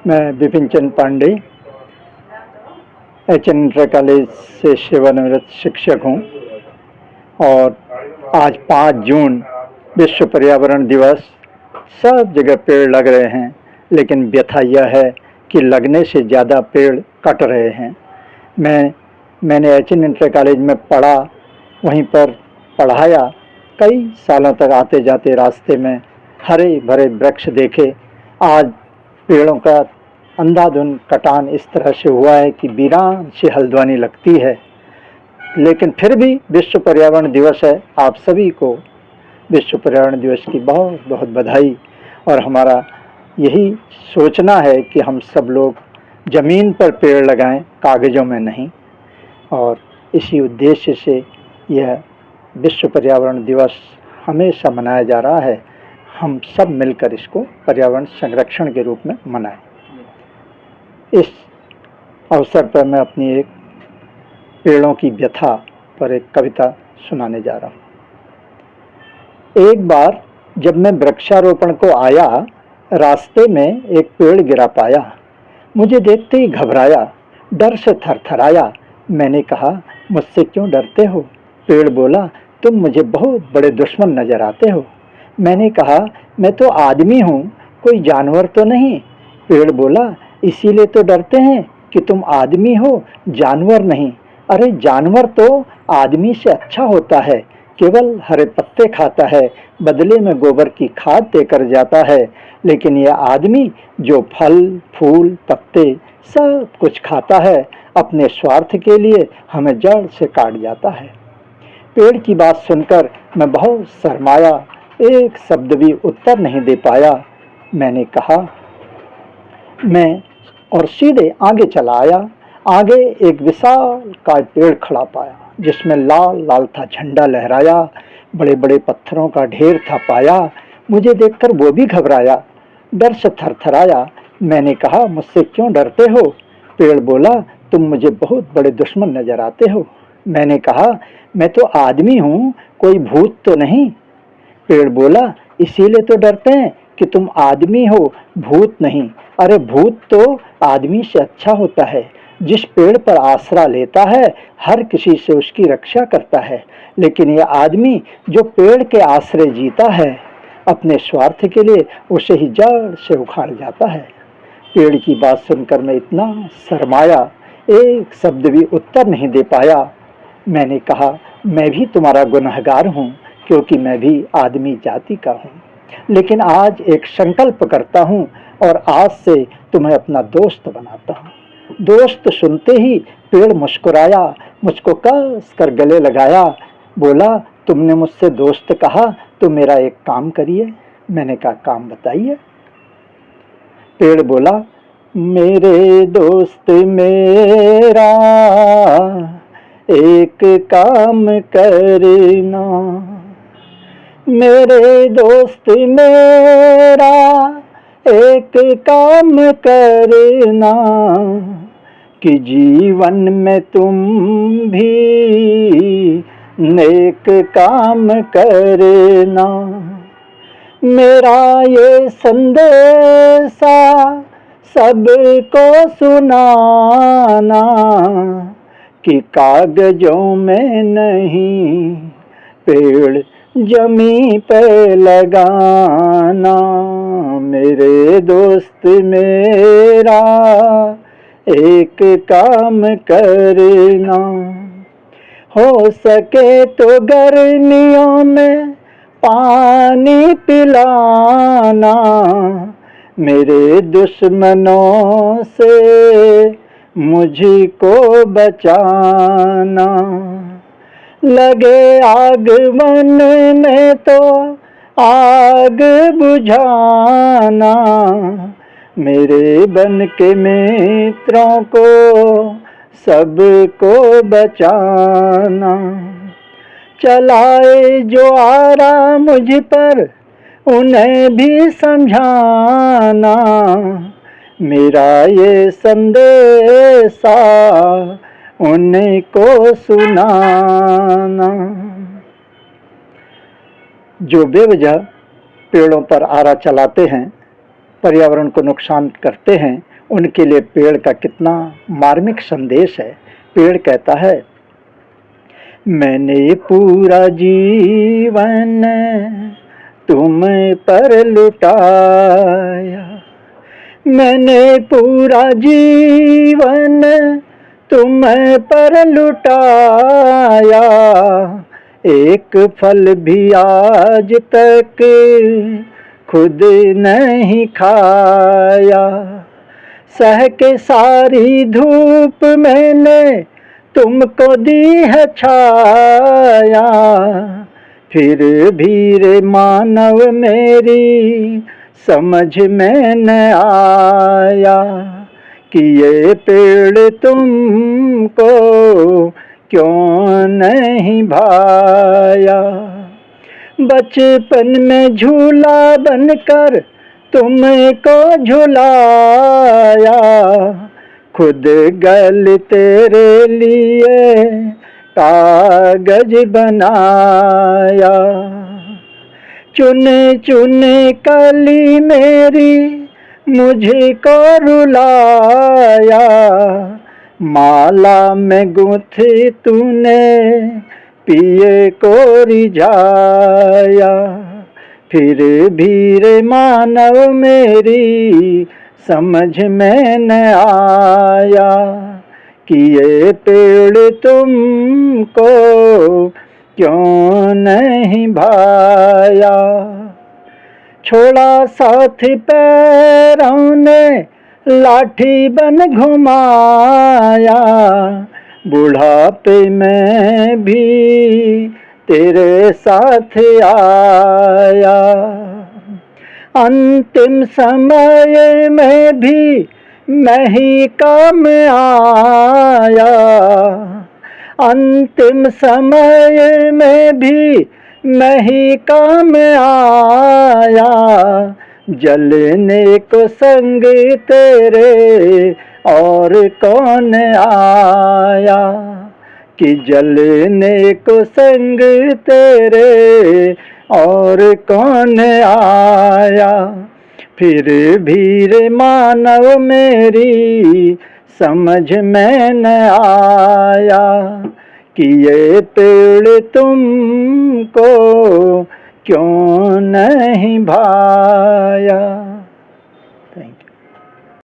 मैं विपिन चंद Pandey H.N.. Inter college से सेवानिवृत्त शिक्षक हूँ और आज 5 जून विश्व पर्यावरण दिवस। सब जगह पेड़ लग रहे हैं, लेकिन व्यथा यह है कि लगने से ज़्यादा पेड़ कट रहे हैं। मैंने एच.एन. इंटर कॉलेज में पढ़ा, वहीं पर पढ़ाया। कई सालों तक आते जाते रास्ते में हरे भरे वृक्ष देखे। आज पेड़ों का अंधाधुंध कटान इस तरह से हुआ है कि वीरान सी हल्द्वानी लगती है। लेकिन फिर भी विश्व पर्यावरण दिवस है। आप सभी को विश्व पर्यावरण दिवस की बहुत बहुत बधाई। और हमारा यही सोचना है कि हम सब लोग ज़मीन पर पेड़ लगाएं, कागज़ों में नहीं। और इसी उद्देश्य से यह विश्व पर्यावरण दिवस हमेशा मनाया जा रहा है। हम सब मिलकर इसको पर्यावरण संरक्षण के रूप में मनाएं। इस अवसर पर मैं अपनी एक पेड़ों की व्यथा पर एक कविता सुनाने जा रहा हूँ। एक बार जब मैं वृक्षारोपण को आया, रास्ते में एक पेड़ गिरा पाया। मुझे देखते ही घबराया, डर से थरथराया। मैंने कहा, मुझसे क्यों डरते हो? पेड़ बोला, तुम मुझे बहुत बड़े दुश्मन नजर आते हो। मैंने कहा, मैं तो आदमी हूँ, कोई जानवर तो नहीं। पेड़ बोला, इसीलिए तो डरते हैं कि तुम आदमी हो, जानवर नहीं। अरे जानवर तो आदमी से अच्छा होता है, केवल हरे पत्ते खाता है, बदले में गोबर की खाद देकर जाता है। लेकिन यह आदमी जो फल फूल पत्ते सब कुछ खाता है, अपने स्वार्थ के लिए हमें जड़ से काट जाता है। पेड़ की बात सुनकर मैं बहुत शर्माया, एक शब्द भी उत्तर नहीं दे पाया। मैंने कहा, मैं और सीधे आगे चला आया। आगे एक विशालकाय पेड़ खड़ा पाया, जिसमें लाल लाल था झंडा लहराया, बड़े बड़े पत्थरों का ढेर था पाया। मुझे देखकर वो भी घबराया, डर से थरथराया। मैंने कहा, मुझसे क्यों डरते हो? पेड़ बोला, तुम मुझे बहुत बड़े दुश्मन नजर आते हो। मैंने कहा, मैं तो आदमी हूँ, कोई भूत तो नहीं। पेड़ बोला, इसीलिए तो डरते हैं कि तुम आदमी हो, भूत नहीं। अरे भूत तो आदमी से अच्छा होता है। जिस पेड़ पर आसरा लेता है, हर किसी से उसकी रक्षा करता है। लेकिन यह आदमी जो पेड़ के आसरे जीता है, अपने स्वार्थ के लिए उसे ही जड़ से उखाड़ जाता है। पेड़ की बात सुनकर मैं इतना शर्माया, एक शब्द भी उत्तर नहीं दे पाया। मैंने कहा, मैं भी तुम्हारा गुनहगार हूँ, क्योंकि मैं भी आदमी जाति का हूँ। लेकिन आज एक संकल्प करता हूँ और आज से तुम्हें अपना दोस्त बनाता हूँ। दोस्त सुनते ही पेड़ मुस्कुराया, मुझको कस कर गले लगाया। बोला, तुमने मुझसे दोस्त कहा, तो मेरा एक काम करिए। मैंने कहा, काम बताइए। पेड़ बोला, मेरे दोस्त मेरा एक काम करना। मेरे दोस्त मेरा एक काम करना, कि जीवन में तुम भी नेक काम करना। मेरा ये संदेशा सबको सुनाना, कि कागजों में नहीं, पेड़ जमी पे लगाना। मेरे दोस्त मेरा एक काम करना। हो सके तो गर्मियों में पानी पिलाना, मेरे दुश्मनों से मुझको बचाना। लगे आग मन में तो आग बुझाना, मेरे बन के मित्रों को सबको बचाना। चलाए जो आरा मुझ पर, उन्हें भी समझाना। मेरा ये संदेशा उनको सुनाना। जो बेवजह पेड़ों पर आरा चलाते हैं, पर्यावरण को नुकसान करते हैं, उनके लिए पेड़ का कितना मार्मिक संदेश है। पेड़ कहता है, मैंने पूरा जीवन तुम पर लुटाया, मैंने पूरा जीवन तुम पर लुटाया, एक फल भी आज तक खुद नहीं खाया, सह के सारी धूप मैंने तुमको दी है छाया, फिर भी रे मानव मेरी समझ में न आया कि ये पेड़ तुमको क्यों नहीं भाया। बचपन में झूला बनकर तुमको झुलाया, खुद गल तेरे लिए कागज बनाया, चुन चुन कली मेरी मुझको रुलाया, माला में गूंथी तूने पिए को रिझाया, फिर भी रे मानव मेरी समझ में न आया कि ये पेड़ तुमको क्यों नहीं भाया। छोड़ा साथी पैरों ने लाठी बन घुमाया, बुढ़ापे में भी तेरे साथ आया, अंतिम समय में भी मैं ही काम आया, अंतिम समय में भी मैं ही काम आया, जलने को संग तेरे और कौन आया, कि जलने को संग तेरे और कौन आया, फिर भी रे मानव मेरी समझ में न आया कि ये पेड़ तुमको क्यों नहीं भाया।